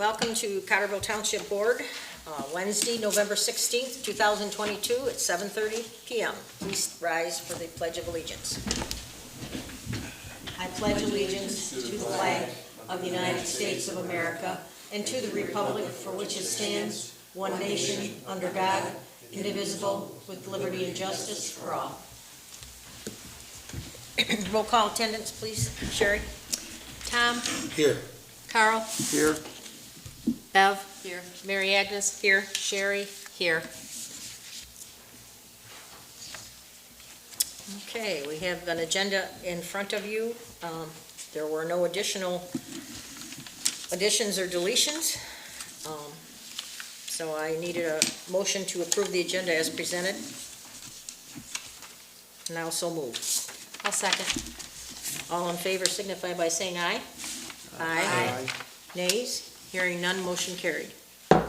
welcome to Cottrellville Township Board, Wednesday, November 16th, 2022 at 7:30 p.m. Please rise for the Pledge of Allegiance. I pledge allegiance to the flag of the United States of America and to the republic for which it stands, one nation, under God, indivisible, with liberty and justice for all. Roll call attendance, please. Sherry? Tom? Here. Carl? Here. Bev? Here. Mary Agnes? Here. Sherry? Here. Okay, we have an agenda in front of you. There were no additions or deletions. So I needed a motion to approve the agenda as presented. And I'll so move. I'll second. All in favor signify by saying aye. Aye. Nays? Hearing none, motion carried. All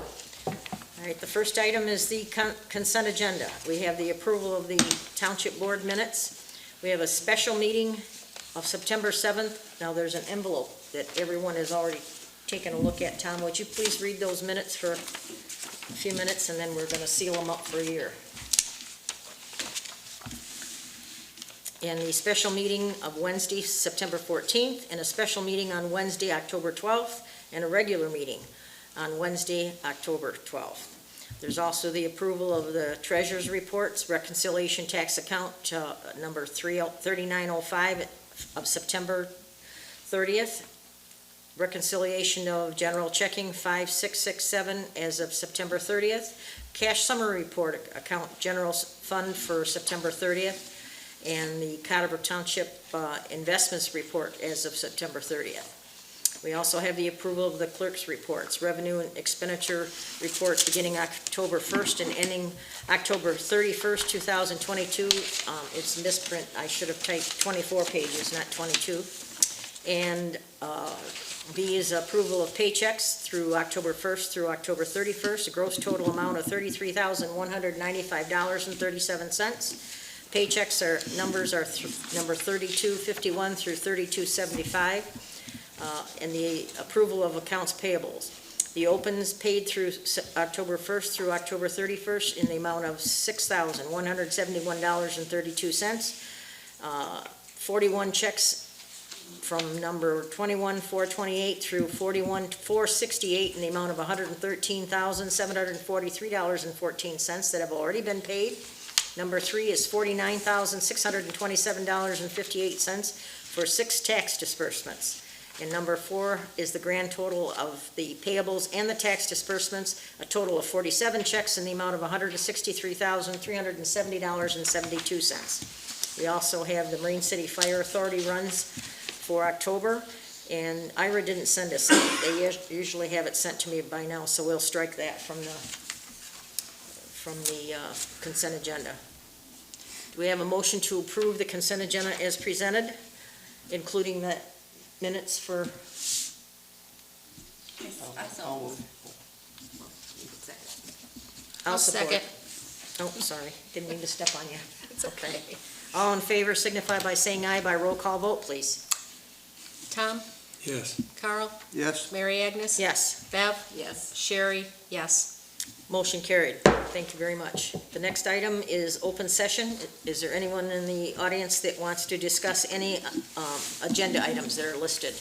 right, the first item is the consent agenda. We have the approval of the Township Board minutes. We have a special meeting of September 7th. Now, there's an envelope that everyone has already taken a look at. Tom, would you please read those minutes for a few minutes, and then we're going to seal them up for a year. And the special meeting of Wednesday, September 14th, and a special meeting on Wednesday, October 12th, and a regular meeting on Wednesday, October 12th. There's also the approval of the treasurer's reports, reconciliation tax account number 3905 of September 30th, reconciliation of general checking 5667 as of September 30th, cash summary report account general fund for September 30th, and the Cottrellville Township investments report as of September 30th. We also have the approval of the clerk's reports, revenue and expenditure reports beginning October 1st and ending October 31st, 2022. It's misprint. I should have typed 24 pages, not 22. And B is approval of paychecks through October 1st through October 31st, a gross total amount of $33,195.37. Paychecks numbers are number 3251 through 3275. And the approval of accounts payables. The opens paid through October 1st through October 31st in the amount of $6,171.32. 41 checks from number 21-428 through 41-468 in the amount of $113,743.14 that have already been paid. Number 3 is $49,627.58 for 6 tax disbursements. And number 4 is the grand total of the payables and the tax disbursements, a total of 47 checks in the amount of $163,370.72. We also have the Marine City Fire Authority runs for October, and Ira didn't send us. They usually have it sent to me by now, so we'll strike that from the consent agenda. Do we have a motion to approve the consent agenda as presented, including the minutes for? I'll support. Second. Oh, sorry, didn't mean to step on you. It's okay. All in favor signify by saying aye by roll call vote, please. Tom? Yes. Carl? Yes. Mary Agnes? Yes. Bev? Yes. Sherry? Yes. Motion carried. Thank you very much. The next item is open session. Is there anyone in the audience that wants to discuss any agenda items that are listed?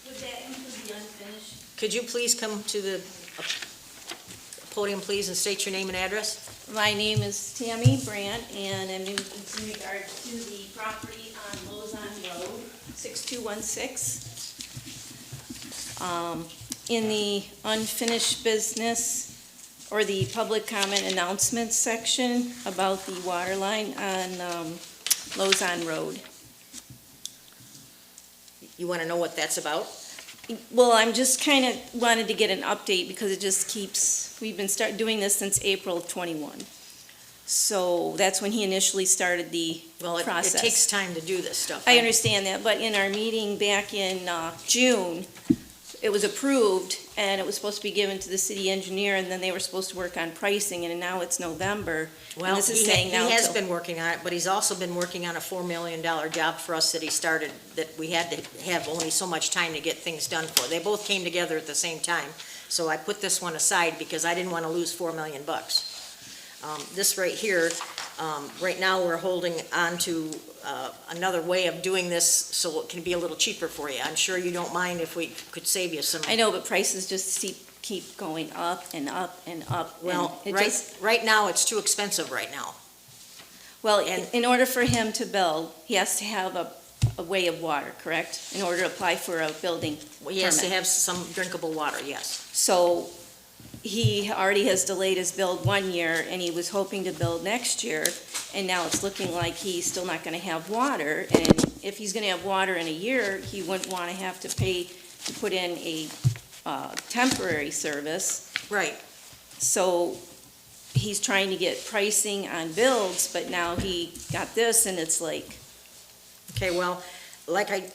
Would that include the unfinished? Could you please come to the podium, please, and state your name and address? My name is Tammy Brandt, and it's in regard to the property on Lozon Road, 6216. In the unfinished business, or the public comment announcements section about the water line on Lozon Road. You want to know what that's about? Well, I'm just kind of wanted to get an update because it just keeps, we've been doing this since April of 21. So that's when he initially started the process. It takes time to do this stuff. I understand that, but in our meeting back in June, it was approved, and it was supposed to be given to the city engineer, and then they were supposed to work on pricing, and now it's November. Well, this is he saying now has till- been working on it, but he's also been working on a $4 million job for us that he started, that we had to have only so much time to get things done for. They both came together at the same time, so I put this one aside because I didn't want to lose $4 million. This right here, right now, we're holding on to another way of doing this so it can be a little cheaper for you. I'm sure you don't mind if we could save you some. I know, but prices just keep going up and up and up. Well, and it just- right now, it's too expensive right now. Well, and- in order for him to build, he has to have a way of water, correct? In order to apply for a building He has to permit. have some drinkable water, yes. So he already has delayed his build 1 year, and he was hoping to build next year, and now it's looking like he's still not gonna have water. And if he's gonna have water in a year, he wouldn't wanna have to pay to put in a temporary service. Right. So he's trying to get pricing on builds, but now he got this, and it's like, Okay, well,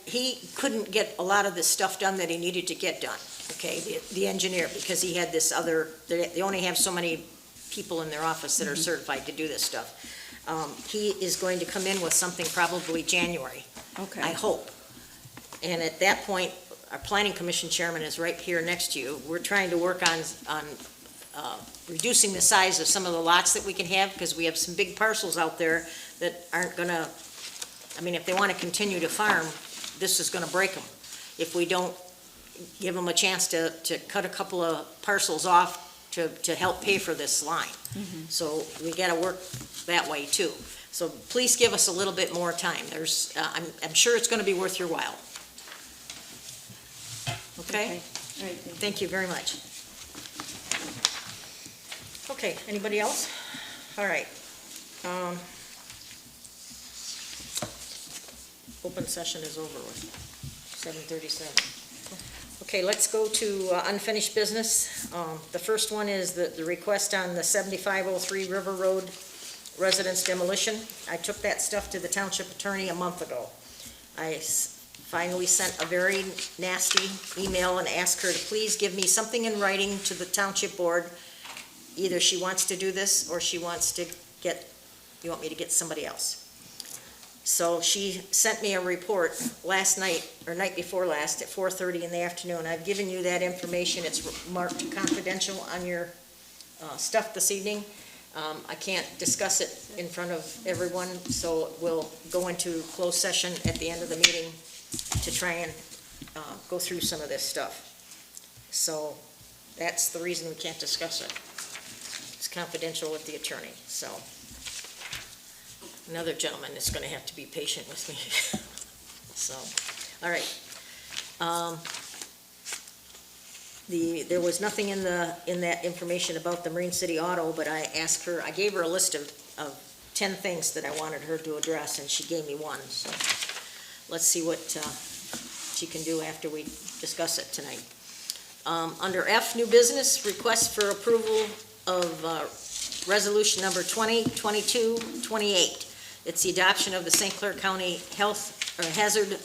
he couldn't get a lot of the stuff done that he needed to get done, okay, the engineer, because he had this other, they only have so many people in their office that are certified to do this stuff. He is going to come in with something probably January, okay. I hope. And at that point, our planning commission chairman is right here next to you. We're trying to work on reducing the size of some of the lots that we can have, because we have some big parcels out there that aren't gonna, I mean, if they want to continue to farm, this is going to break them. If we don't give them a chance to cut a couple of parcels off to help pay for this line. So we got to work that way too. So please give us a little bit more time. I'm sure it's going to be worth your while. Okay? All right, Thank you very much. Okay, anybody else? All right. Open session is over with, 7:37. Okay, let's go to unfinished business. The first one is the request on the 7503 River Road residence demolition. I took that stuff to the township attorney a month ago. I finally sent a very nasty email and asked her to please give me something in writing to the township board. Either she wants to do this or she wants to you want me to get somebody else. So she sent me a report last night, or night before last, at 4:30 in the afternoon. I've given you that information. It's marked confidential on your stuff this evening. I can't discuss it in front of everyone, so we'll go into closed session at the end of the meeting to try and go through some of this stuff. So that's the reason we can't discuss it. It's confidential with the attorney, so. Another gentleman is going to have to be patient with me. So, all right. There was nothing in that information about the Marine City Auto, but I gave her a list of 10 things that I wanted her to address, and she gave me one. So let's see what she can do after we discuss it tonight. Under F, new business, request for approval of resolution number 2022-28. It's the adoption of the St. Clair County Hazard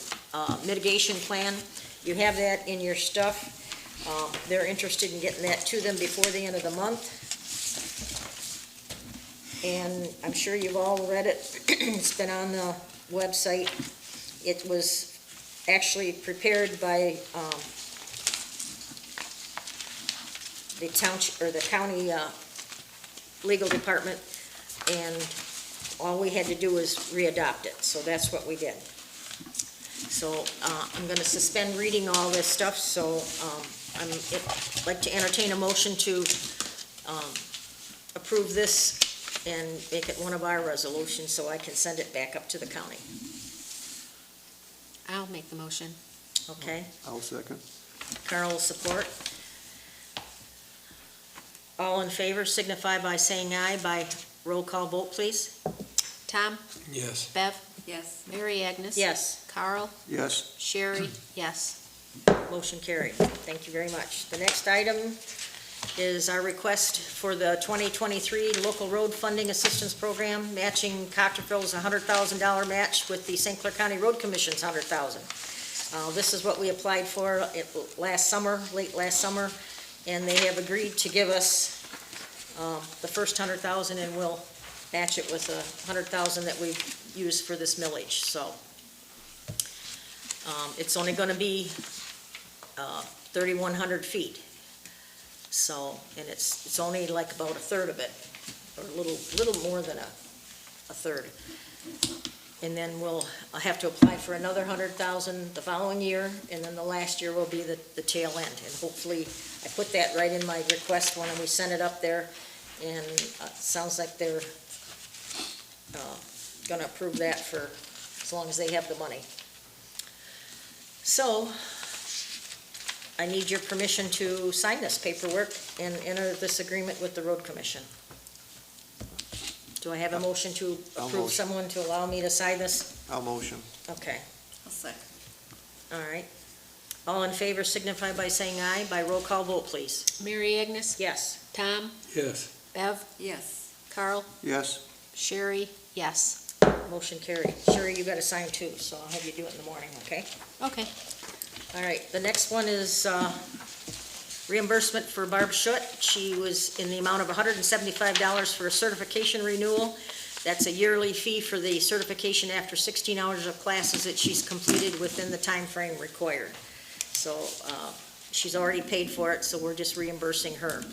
Mitigation Plan. You have that in your stuff. They're interested in getting that to them before the end of the month. And I'm sure you've all read it. It's been on the website. It was actually prepared by the township, or the county legal department, and all we had to do was readopt it, so that's what we did. So I'm going to suspend reading all this stuff, so I'd like to entertain a motion to approve this and make it one of our resolutions so I can send it back up to the county. I'll make the motion. Okay? I'll second. Carl will support. All in favor signify by saying aye. By roll call vote, please. Tom? Yes. Bev? Yes. Mary Agnes? Yes. Carl? Yes. Sherry? Yes. Motion carried. Thank you very much. The next item is our request for the 2023 Local Road Funding Assistance Program, matching Cottrellville's $100,000 match with the St. Clair County Road Commission's $100,000. This is what we applied for late last summer, and they have agreed to give us the first 100,000, and we'll match it with 100,000 that we've used for this millage, so. It's only gonna be 3,100 feet. So, and it's only like about a third of it, or a little more than a third. And then we'll have to apply for another 100,000 the following year, and then the last year will be the tail end. And hopefully, I put that right in my request when we sent it up there, and it sounds like they're gonna approve that for as long as they have the money. So, I need your permission to sign this paperwork and enter this agreement with the road commission. Do I have a motion to I'll approve motion. someone to allow me to sign this? I'll motion. Okay, I'll second. all right. All in favor signify by saying aye. By roll call vote, please. Mary Agnes? Yes. Tom? Yes. Bev? Yes. Carl? Yes. Sherry? Yes. Motion carried. Sherry, you gotta sign too, so I'll have you do it in the morning, okay? Okay. All right, the next one is reimbursement for Barb Schutt. She was in the amount of $175 for a certification renewal. That's a yearly fee for the certification after 16 hours of classes that she's completed within the time frame required. So she's already paid for it, so we're just reimbursing her.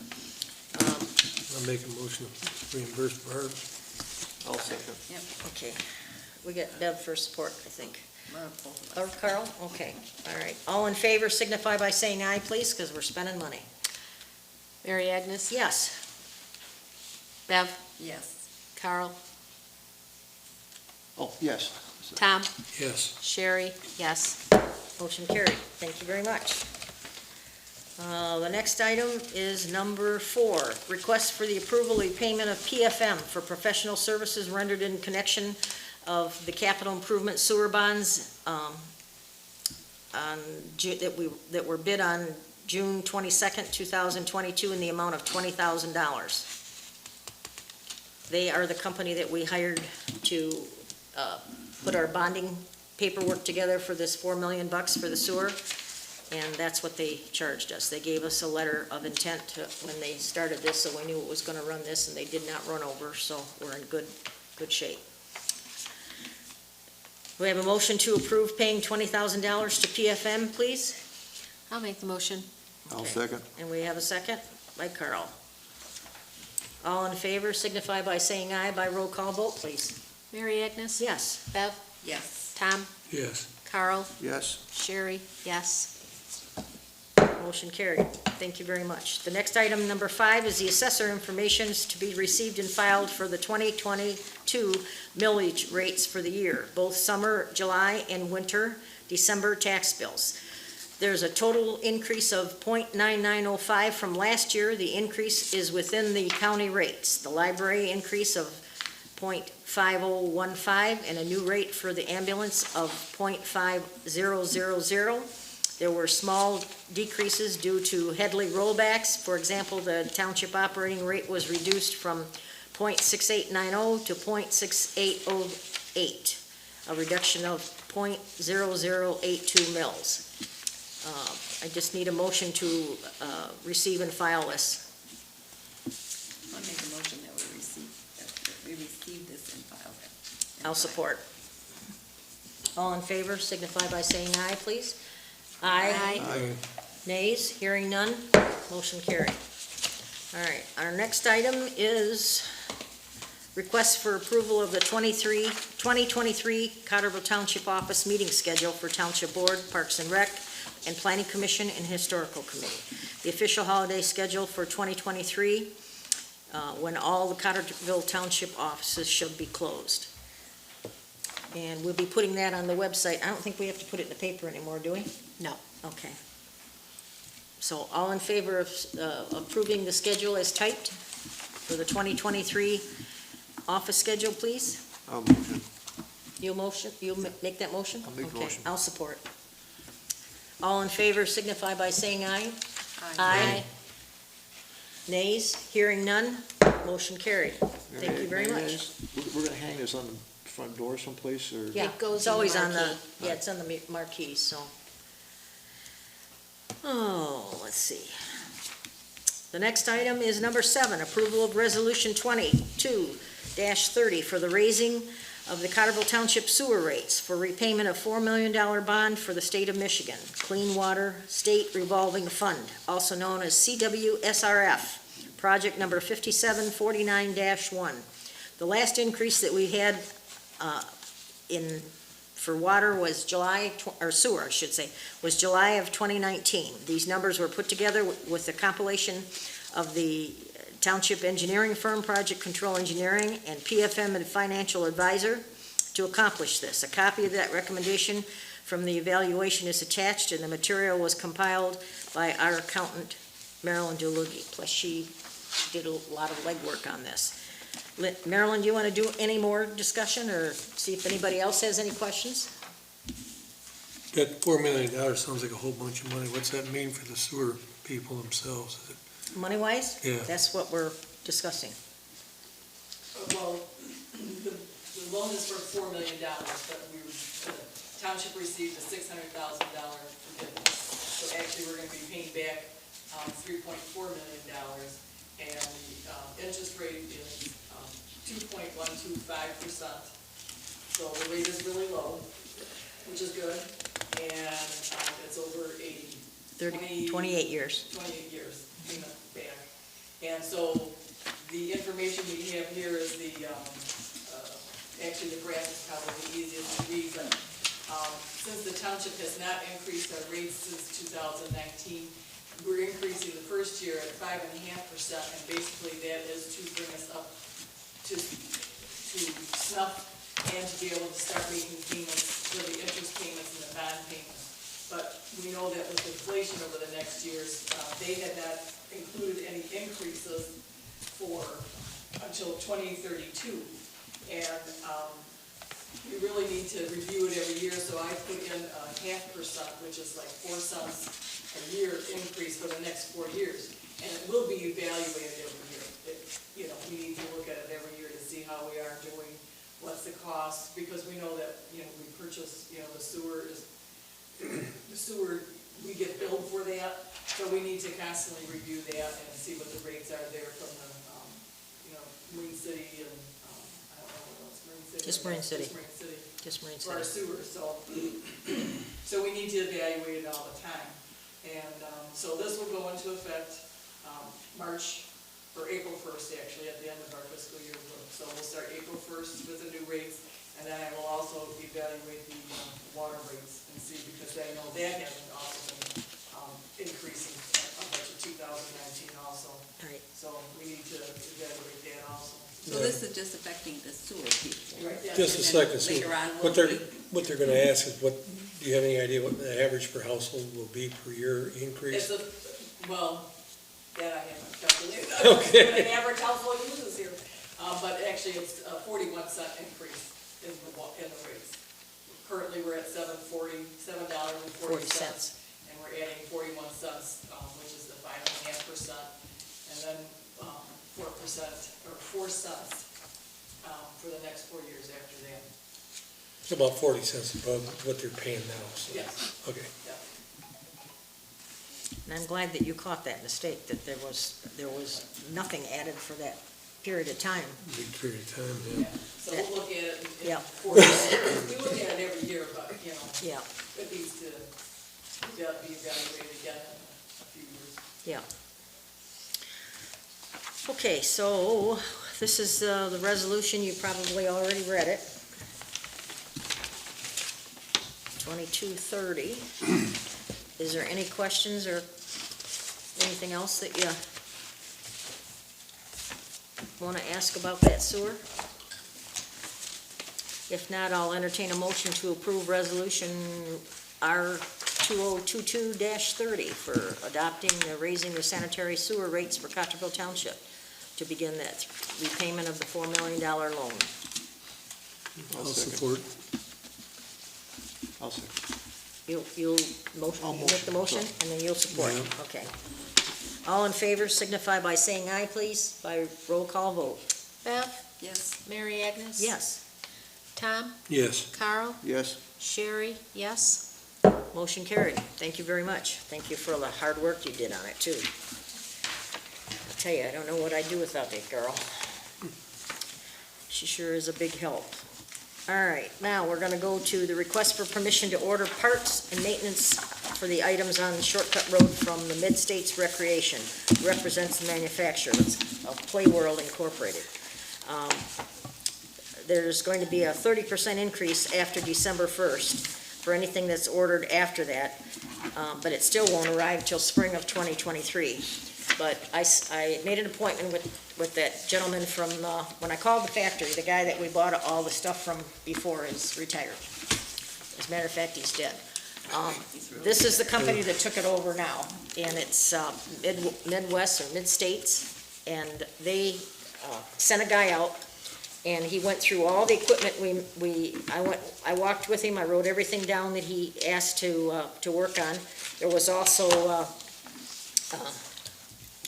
I'll make a motion to reimburse Barb. I'll second. Okay, we got Deb for support, I think. Or Carl? Okay, all right. All in favor signify by saying aye, please, because we're spending money. Mary Agnes? Yes. Bev? Yes. Carl? Oh, yes. Tom? Yes. Sherry? Yes. Motion carried. Thank you very much. The next item is number 4, request for the approval of payment of PFM for professional services rendered in connection of the capital improvement sewer bonds that were bid on June 22nd, 2022 in the amount of $20,000. They are the company that we hired to put our bonding paperwork together for this $4 million for the sewer, and that's what they charged us. They gave us a letter of intent when they started this, so we knew it was going to run this, and they did not run over, so we're in good shape. We have a motion to approve paying $20,000 to PFM, please, I'll make the motion. I'll Okay. second. and we have a second by Carl. All in favor signify by saying aye. By roll call vote, please. Mary Agnes? Yes. Bev? Yes. Tom? Yes. Carl? Yes. Sherry? Yes. Motion carried. Thank you very much. The next item, number 5, is the assessor information is to be received and filed for the 2022 millage rates for the year, both summer, July, and winter, December tax bills. There's a total increase of .9905 from last year. The increase is within the county rates. The library increase of .5015 and a new rate for the ambulance of .5000. There were small decreases due to Headley rollbacks. For example, the township operating rate was reduced from .6890 to .6808, a reduction of .0082 mils. I just need a motion to receive and file this. I'll make a motion that we receive this and file it. I'll support. All in favor signify by saying aye, please. Aye. Aye. Nays? Hearing none? Motion carried. All right, our next item is request for approval of the 2023 Cottrellville Township Office meeting schedule for Township Board, Parks and Rec, and Planning Commission and Historical Committee. The official holiday schedule for 2023, when all the Cottrellville Township offices should be closed. And we'll be putting that on the website. I don't think we have to put it in the paper anymore, do we? No. Okay. So all in favor of approving the schedule as typed for the 2023 office schedule, please? I'll motion. You'll make that motion? I'll make the Okay, motion. I'll support. All in favor signify by saying aye. Aye. Nays? Hearing none? Motion carried. Thank you very much. We're gonna hang this on the front door someplace, or? Yeah, It goes it's in the always on the, marquee. yeah, it's on the marquee, so. Oh, let's see. The next item is number 7, approval of Resolution 22-30 for the raising of the Cottrellville Township sewer rates for repayment of $4 million bond for the state of Michigan, Clean Water State Revolving Fund, also known as CWSRF, project number 5749-1. The last increase that we had for water was sewer, I should say, was July of 2019. These numbers were put together with the compilation of the township engineering firm, Project Control Engineering, and PFM and Financial Advisor to accomplish this. A copy of that recommendation from the evaluation is attached, and the material was compiled by our accountant, Marilyn DeLugie. Plus, she did a lot of legwork on this. Marilyn, do you want to do any more discussion or see if anybody else has any questions? That $4 million sounds like a whole bunch of money. What's that mean for the sewer people themselves? Is it- Money-wise? Yeah. That's what we're discussing. Well, the loan is for $4 million, but the township received a $600,000 forgiveness. So actually, we're gonna be paying back $3.4 million, and the interest rate is 2.125%. So the rate is really low, which is good, and it's over 28 years. 28 years payment back. And so the information we have here is actually the graph is probably the easiest to read, but since the township has not increased our rates since 2019, we're increasing the first year at 5.5%, and basically that is to bring us up to snuff and to be able to start making payments for the interest payments and the bond payments. But we know that with inflation over the next years, they had not included any increases until 2032. And we really need to review it every year, so I put in 0.5%, which is like 4 cents a year increase for the next 4 years. And it will be evaluated every year. We need to look at it every year to see how we are doing, what's the cost, because we know that, we purchase, the sewer, we get billed for that, so we need to constantly review that and see what the rates are there from the, Marine City and, I don't know what else, Marine City. Just Marine City. Just Marine City. Just Marine For our City. sewer, so we need to evaluate it all the time. And so this will go into effect April 1st, actually, at the end of our fiscal year. So we'll start April 1st with the new rates, and then I will also evaluate the water rates and see, because I know that hasn't also been increasing up to 2019 also. All right. So we need to evaluate that also. So this is just affecting the sewer people. Right, yeah. Just a second, Sue. Later on, What we'll what they're gonna ask is do you have any idea what the average per household will be per year increase? That I haven't calculated. Okay. What an average household uses here. But actually, it's a 41-cent increase in the rates. Currently, we're at $7.40, and we're adding 41 cents, which is the 5.5%, and then 4% or 4 cents for the next 4 years after that. It's about 40 cents above what they're paying now, so. Yes. Okay. Yeah. And I'm glad that you caught that mistake, that there was nothing added for that period of time. Big period of time, Yeah. yeah. So we'll look at it in Yeah. 4 years. We look at it every year, but, Yeah, it needs to be evaluated again in a few years. yeah. Okay, so this is the resolution. You probably already read it. 2230. Is there any questions or anything else that you want to ask about that sewer? If not, I'll entertain a motion to approve resolution R2022-30 for adopting the raising the sanitary sewer rates for Cottrellville Township to begin that repayment of the $4 million loan. I'll support. I'll second. You'll make the motion, and then you'll support. Yeah. Okay. All in favor signify by saying aye, please, by roll call vote. Bev? Yes. Mary Agnes? Yes. Tom? Yes. Carl? Yes. Sherry? Yes. Motion carried. Thank you very much. Thank you for all the hard work you did on it, too. I tell you, I don't know what I'd do without that girl. She sure is a big help. All right, now we're gonna go to the request for permission to order parts and maintenance for the items on the Shortcut Road from the Mid-States Recreation. Represents the manufacturer of Play World Incorporated. There's going to be a 30% increase after December 1st for anything that's ordered after that, but it still won't arrive till spring of 2023. But I made an appointment with that gentleman from, when I called the factory, the guy that we bought all the stuff from before is retired. As a matter of fact, he's dead. This is the company that took it over now, and it's Midwest or Mid-States, and they sent a guy out, and he went through all the equipment I walked with him, I wrote everything down that he asked to work on. There was also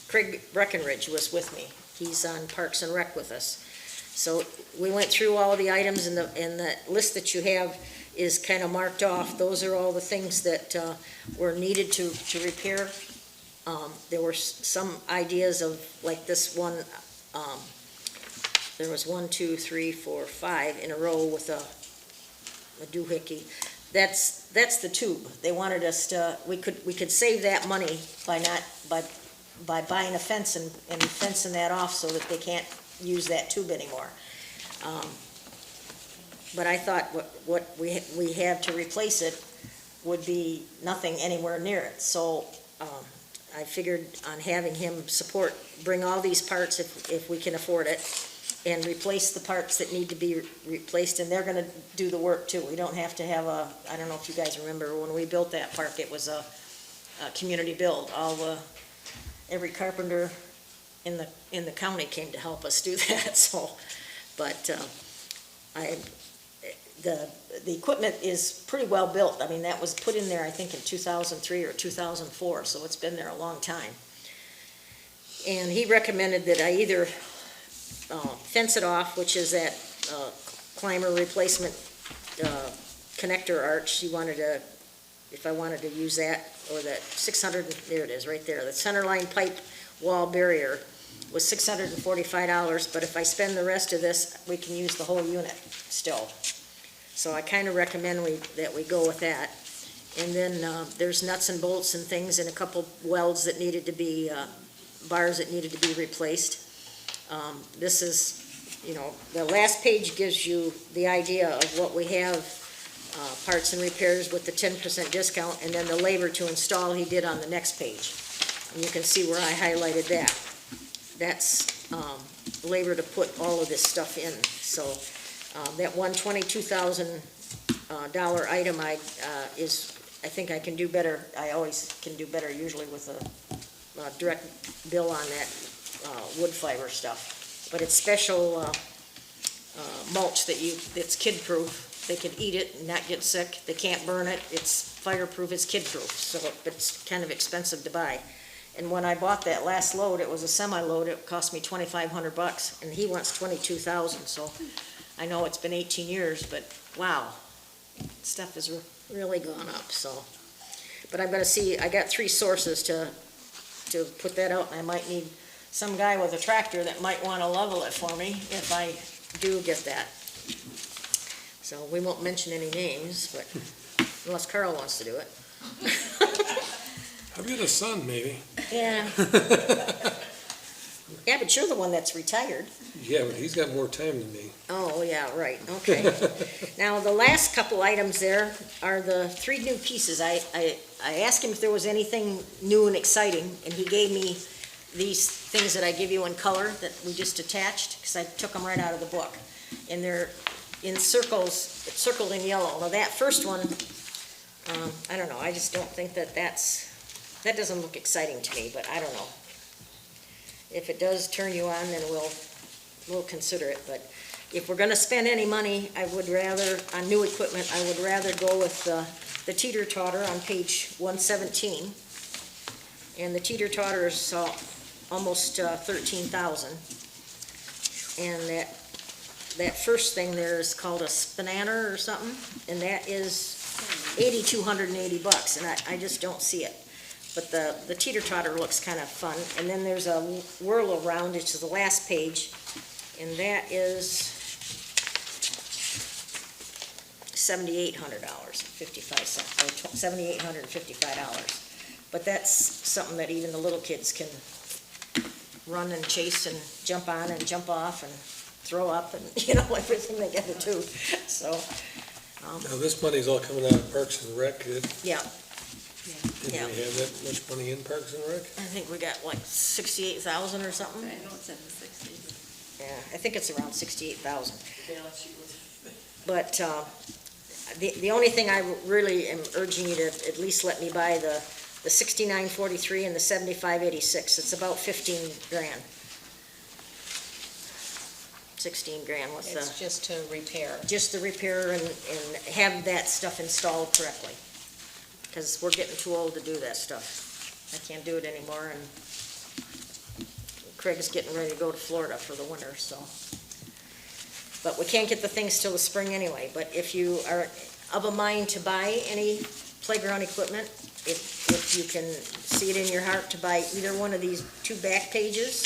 Craig Breckenridge was with me. He's on Parks and Rec with us. So we went through all the items, and the list that you have is kind of marked off. Those are all the things that were needed to repair. There were some ideas of, like this one, there was 1, 2, 3, 4, 5 in a row with a doohickey. That's the tube. They wanted us to, we could save that money by buying a fence and fencing that off so that they can't use that tube anymore. But I thought what we have to replace it would be nothing anywhere near it. So I figured on having him bring all these parts if we can afford it, and replace the parts that need to be replaced, and they're gonna do the work too. We don't have to have I don't know if you guys remember, when we built that park, it was a community build. Every carpenter in the county came to help us do that, so, but the equipment is pretty well built. I mean, that was put in there, I think, in 2003 or 2004, so it's been there a long time. And he recommended that I either fence it off, which is that climber replacement connector arch. He wanted if I wanted to use that, or that 600, there it is, right there. The centerline pipe wall barrier was $645, but if I spend the rest of this, we can use the whole unit still. So I kind of recommend that we go with that. And then there's nuts and bolts and things, and a couple welds that needed to be, bars that needed to be replaced. This is, the last page gives you the idea of what we have, parts and repairs with the 10% discount, and then the labor to install he did on the next page. And you can see where I highlighted that. That's labor to put all of this stuff in. So that $122,000 item I think I can do better. I always can do better usually with a direct bill on that wood fiber stuff. But it's special mulch that's kid-proof. They can eat it and not get sick. They can't burn it. It's fireproof, it's kid-proof, so it's kind of expensive to buy. And when I bought that last load, it was a semi-load, it cost me $2,500, and he wants $22,000, so I know it's been 18 years, but wow, stuff has really gone up, so. But I'm gonna see, I got 3 sources to put that out, and I might need some guy with a tractor that might wanna level it for me if I do get that. So we won't mention any names, but unless Carl wants to do it. I've got a son, maybe. Yeah. Yeah, but you're the one that's retired. Yeah, but he's got more time than me. Oh, yeah, right, okay. Now, the last couple items there are the 3 new pieces. I asked him if there was anything new and exciting, and he gave me these things that I give you in color that we just attached, because I took them right out of the book. And they're in circles, it's circled in yellow. Now, that first one, I don't know, I just don't think that doesn't look exciting to me, but I don't know. If it does turn you on, then we'll consider it, but if we're gonna spend any money, I would rather, on new equipment, I would rather go with the teeter-totter on page 117. And the teeter-totter is almost 13,000. And that first thing there is called a spinner or something, and that is $8,280, and I just don't see it. But the teeter-totter looks kind of fun, and then there's a whirl around, which is the last page, and that is $7,800.55, or $7,855. But that's something that even the little kids can run and chase and jump on and jump off and throw up and, everything they gotta do, so, Now, this money's all coming out of Parks and Rec. yeah. Did Yeah. we have that much money in Parks and Rec? I think we got like 68,000 or something. I know it's in the sixties. Yeah, I think it's around 68,000. The balance sheet was, But the only thing I really am urging you to at least let me buy the 6943 and the 7586. It's about 15 grand. 16 grand, what's the, It's just to repair. just the repair and have that stuff installed correctly. Because we're getting too old to do that stuff. I can't do it anymore, and Craig's getting ready to go to Florida for the winter, so. But we can't get the things till the spring anyway. But if you are of a mind to buy any playground equipment, if you can see it in your heart to buy either one of these two back pages,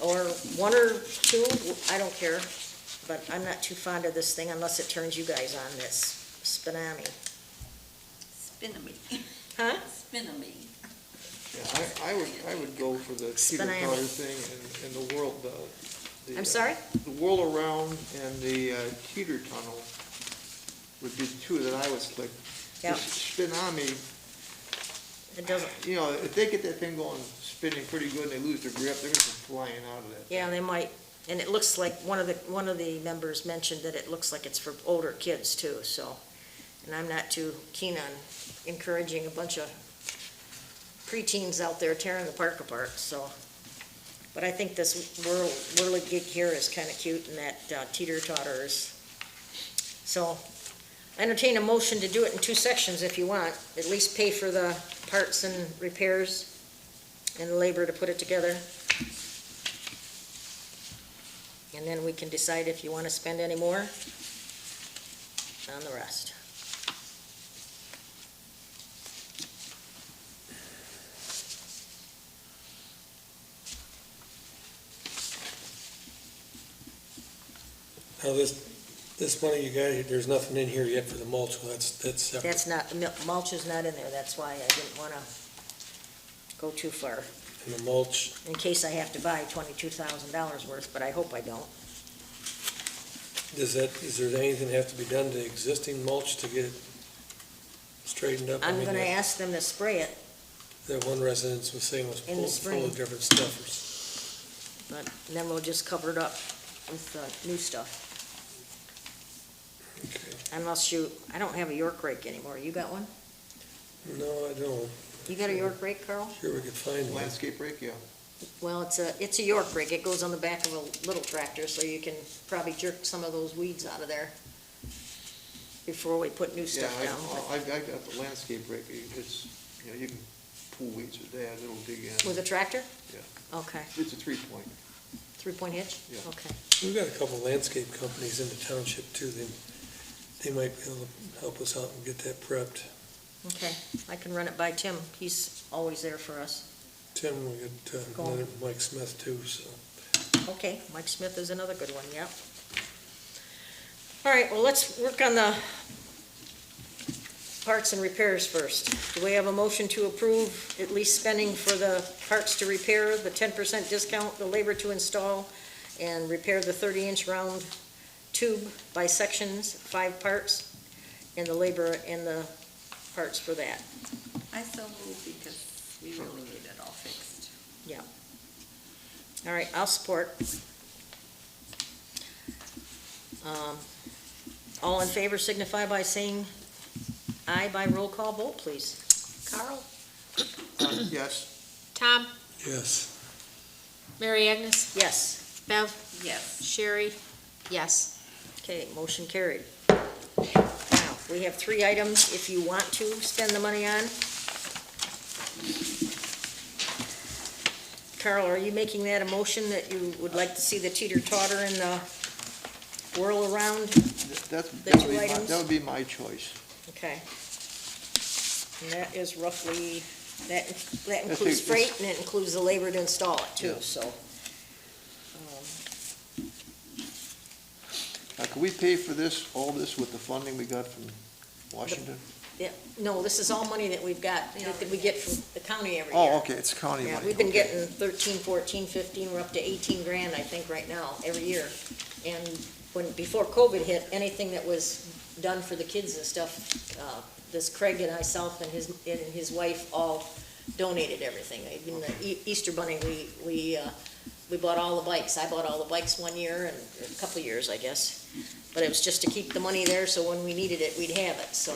or one or two, I don't care. But I'm not too fond of this thing unless it turns you guys on, this Spinami. Spinamy. Huh? Spinamy. Yeah, I would go for the Spinami. teeter-totter thing and the whirl, the. I'm sorry? The whirl around and the teeter tunnel would be the two that I would click. Yeah. Spinami, It doesn't, if they get that thing going, spinning pretty good and they lose their grip, they're gonna come flying out of that. yeah, they might. And it looks like one of the members mentioned that it looks like it's for older kids too, so. And I'm not too keen on encouraging a bunch of preteens out there tearing the park apart, so. But I think this whirly gig here is kind of cute, and that teeter-totter is. So, I entertain a motion to do it in two sections if you want. At least pay for the parts and repairs and the labor to put it together. And then we can decide if you want to spend any more on the rest. Now, this money you got, there's nothing in here yet for the mulch, so that's separate. That's not, the mulch is not in there, that's why I didn't want to go too far, And the mulch, in case I have to buy $22,000 worth, but I hope I don't. is there anything have to be done to existing mulch to get it straightened up? I I'm mean, going to ask them to spray it, that one residence was saying was In the full spring. of different stuff. but then we'll just cover it up with new stuff. Okay. Unless I don't have a York rake anymore, you got one? No, I don't. You got a York rake, Carl? Sure we could find one. Landscape rake, yeah. Well, it's a York rake, it goes on the back of a little tractor, so you can probably jerk some of those weeds out of there before we put new Yeah, stuff down. but- I got the landscape rake, it's, you can pull weeds with that, it'll dig in. With a tractor? Yeah. Okay, It's a 3-point. 3-point hitch? Yeah. Okay. We've got a couple landscape companies in the township too, they might be able to help us out and get that prepped. Okay, I can run it by Tim, he's always there for us. Tim, we got Go on. another Mike Smith too, so. Okay, Mike Smith is another good one, yep. All right, well, let's work on the parts and repairs first. Do we have a motion to approve at least spending for the parts to repair, the 10% discount, the labor to install, and repair the 30-inch round tube by sections, 5 parts, and the labor and the parts for that? I so move because we really need it all fixed. All right, I'll support. All in favor signify by saying aye by roll call vote, please. Carl? Yes. Tom? Yes. Mary Agnes? Yes. Bev? Yes. Sherry? Yes. Okay, motion carried. Now, we have 3 items if you want to spend the money on. Carl, are you making that a motion that you would like to see the teeter-totter and the whirl around? That The two would be items? that would be my choice. Okay. And that is roughly, that includes it's- freight, and it includes the labor to install it too, Yeah. so. Now, can we pay for this, all this with the funding we got from Washington? Yeah, no, this is all money that we've got, that we get from the county every year. Oh, okay, it's county money. Yeah, we've been okay. getting 13, 14, 15, we're up to 18 grand, I think, right now, every year. And before COVID hit, anything that was done for the kids and stuff, this Craig and myself and his wife all donated everything. Even the Easter Bunny, we bought all the bikes. I bought all the bikes one year, and a couple of years, I guess. But it was just to keep the money there, so when we needed it, we'd have it, so.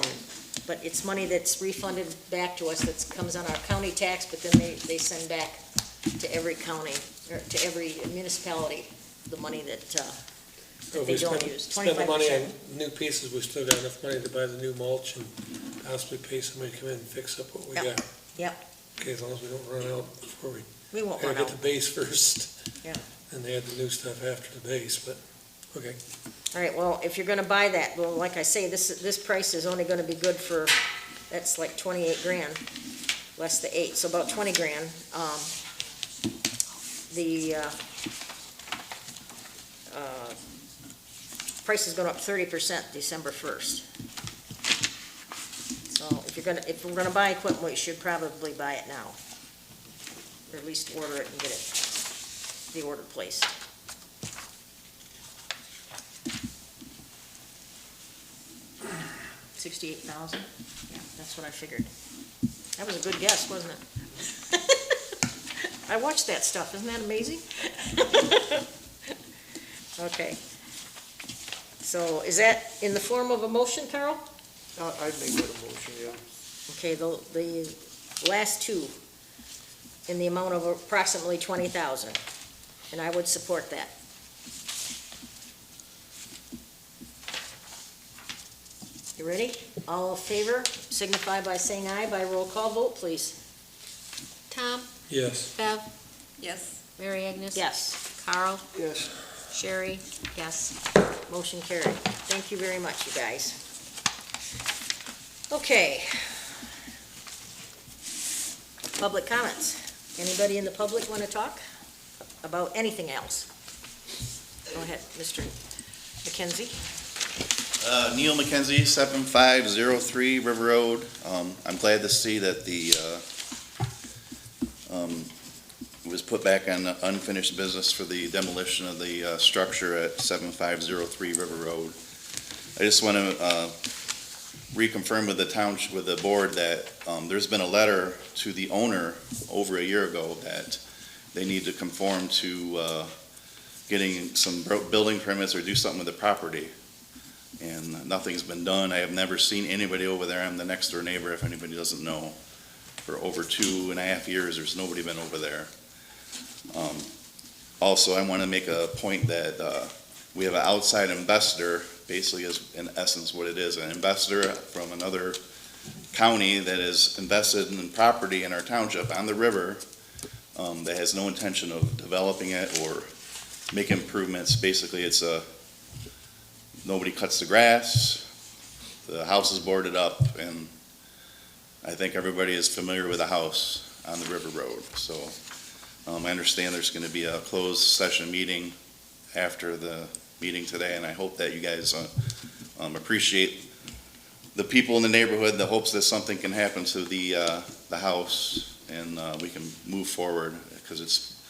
But it's money that's refunded back to us, that comes on our county tax, but then they send back to every county, or to every municipality, the money that So if they we don't spend- use, Spend the money 25%. on new pieces, we still got enough money to buy the new mulch and possibly pay somebody to come in and fix up what we Yep. got. Yep. Okay, as long as we don't run out before we We won't gotta run get out. the base first. Yeah. And they add the new stuff after the base, but, okay. All right, well, if you're gonna buy that, well, like I say, this price is only gonna be good for, that's like 28 grand, less the 8, so about 20 grand. The price is going up 30% December 1st. So if we're gonna buy equipment, we should probably buy it now. Or at least order it and get it, the order placed. $68,000? Yeah, that's what I figured. That was a good guess, wasn't it? I watched that stuff, isn't that amazing? Okay. So is that in the form of a motion, Carol? I'd make that a motion, yeah. Okay, the last two in the amount of approximately 20,000, and I would support that. You ready? All in favor, signify by saying aye by roll call vote, please. Tom, Yes. Bev, Yes. Mary Agnes. Yes, Carl, Yes. Sherry, yes. motion carried. Thank you very much, you guys. Okay. Public comments. Anybody in the public want to talk about anything else? Go ahead, Mr. McKenzie. Neil McKenzie, 7503 River Road. I'm glad to see that it was put back on unfinished business for the demolition of the structure at 7503 River Road. I just want to reconfirm with the township, with the board, that there's been a letter to the owner over a year ago that they need to conform to getting some building permits or do something with the property. And nothing's been done. I have never seen anybody over there. I'm the next door neighbor, if anybody doesn't know. For over 2.5 years, there's nobody been over there. Also, I want to make a point that we have an outside investor, basically is in essence what it is, an investor from another county that is invested in property in our township on the river that has no intention of developing it or making improvements. Basically, it's nobody cuts the grass, the house is boarded up, and I think everybody is familiar with the house on the River Road. So I understand there's going to be a closed session meeting after the meeting today, and I hope that you guys appreciate the people in the neighborhood, the hopes that something can happen to the house and we can move forward, because it's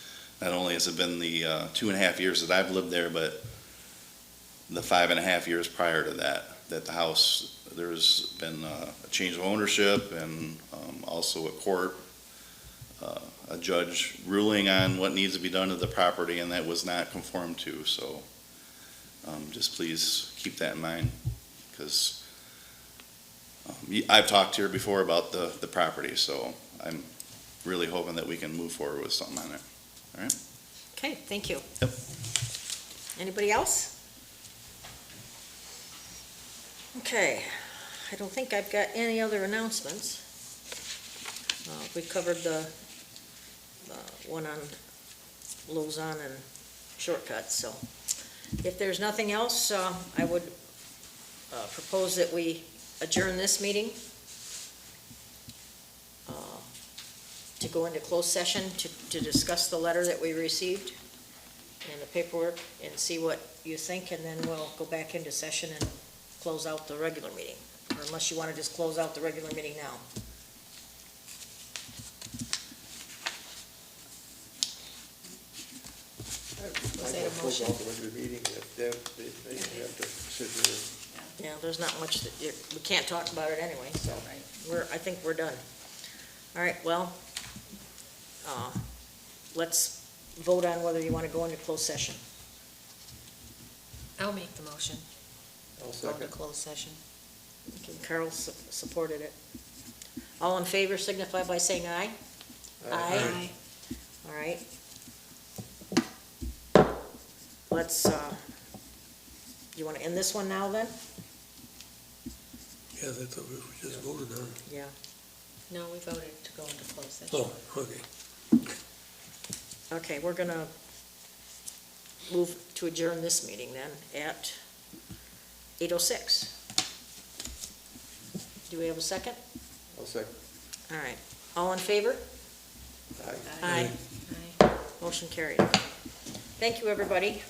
not only has it been the 2.5 years that I've lived there, but the 5.5 years prior to that the house, there's been a change of ownership and also a court, a judge ruling on what needs to be done to the property, and that was not conformed to. So just please keep that in mind, because I've talked here before about the property, so I'm really hoping that we can move forward with something on it. All right? Okay, thank you. Yep. Anybody else? Okay, I don't think I've got any other announcements. We covered the one on Lozon and shortcuts, so if there's nothing else, I would propose that we adjourn this meeting to go into closed session to discuss the letter that we received and the paperwork and see what you think, and then we'll go back into session and close out the regular meeting. Or unless you want to just close out the regular meeting now. Was that a Close motion? out the regular meeting, if they have to consider it. Yeah, there's not much that, we can't talk about it anyway, so I think we're done. All right, well, let's vote on whether you want to go into closed session. I'll make the motion. I'll Go into second. closed session. Okay, Carol supported it. All in favor signify by saying aye. Aye. All right. Let's, you want to end this one now then? Yeah, that's what we just voted on. Yeah. No, we voted to go into closed session. Oh, okay. Okay, we're gonna move to adjourn this meeting then at 8:06. Do we have a second? I'll second. All right. All in favor? Aye. Aye. Aye. Motion carried. Thank you, everybody.